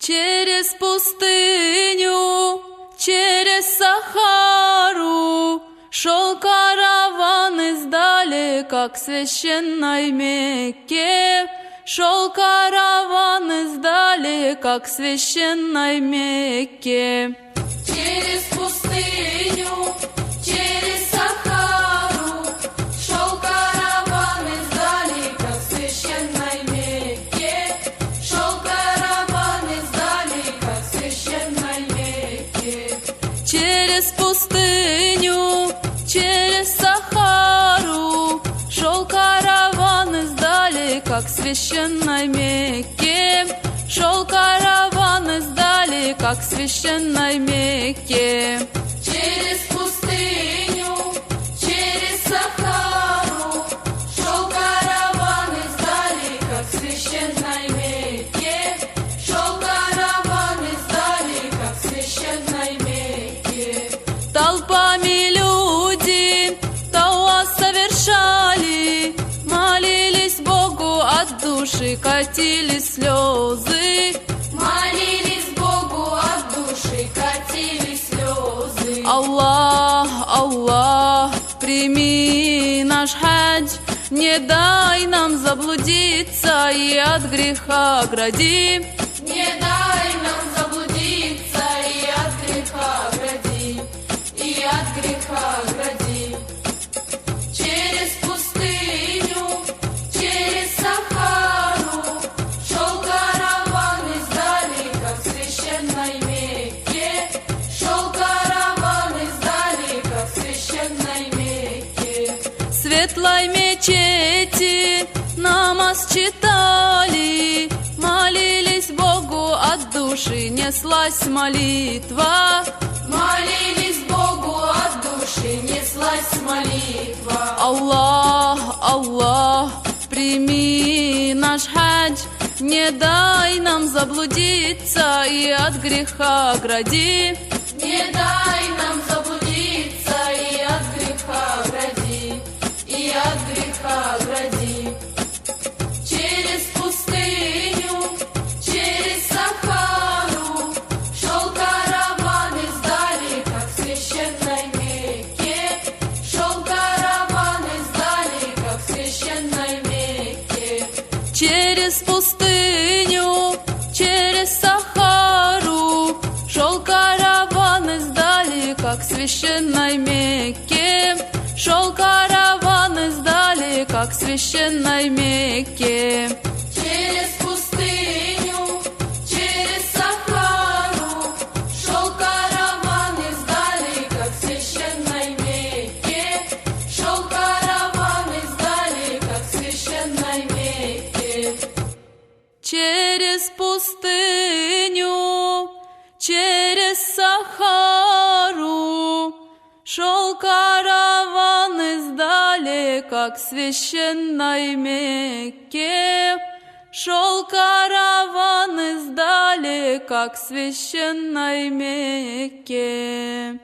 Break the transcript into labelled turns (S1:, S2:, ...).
S1: Через пустыню, через Сахару шел караван издалека к священной Мекке. Шел караван издалека к священной Мекке. Через пустыню, через Сахару шел караван издалека к священной Мекке. Шел караван издалека к священной Мекке. Через пустыню, через Сахару шел караван издалека к священной Мекке. Шел караван издалека к священной Мекке. Через пустыню, через Сахару шел караван издалека к священной Мекке. Шел караван издалека к священной Мекке. Толпами люди тауаф совершали, молились Богу от души, катили слезы. Молились Богу от души, катили слезы. Аллах, Аллах, прими наш хадж, не дай нам заблудиться и от греха огради. Не дай нам заблудиться и от греха огради, и от греха огради. Через пустыню, через Сахару шел караван издалека к священной Мекке. Шел караван издалека к священной Мекке. В светлой мечети намаз читали, молились Богу от души, неслась молитва. Молились Богу от души, неслась молитва. Аллах, Аллах, прими наш хадж, не дай нам заблудиться и от греха огради. Не дай нам заблудиться и от греха огради, и от греха огради. Через пустыню, через Сахару шел караван издалека к священной Мекке. Шел караван издалека к священной Мекке. Через пустыню, через Сахару шел караван издалека к священной Мекке. Шел караван издалека к священной Мекке. Через пустыню, через Сахару шел караван издалека к священной Мекке. Шел караван издалека к священной Мекке. Через пустыню, через Сахару шел караван издалека к священной Мекке. Шел караван издалека к священной Мекке.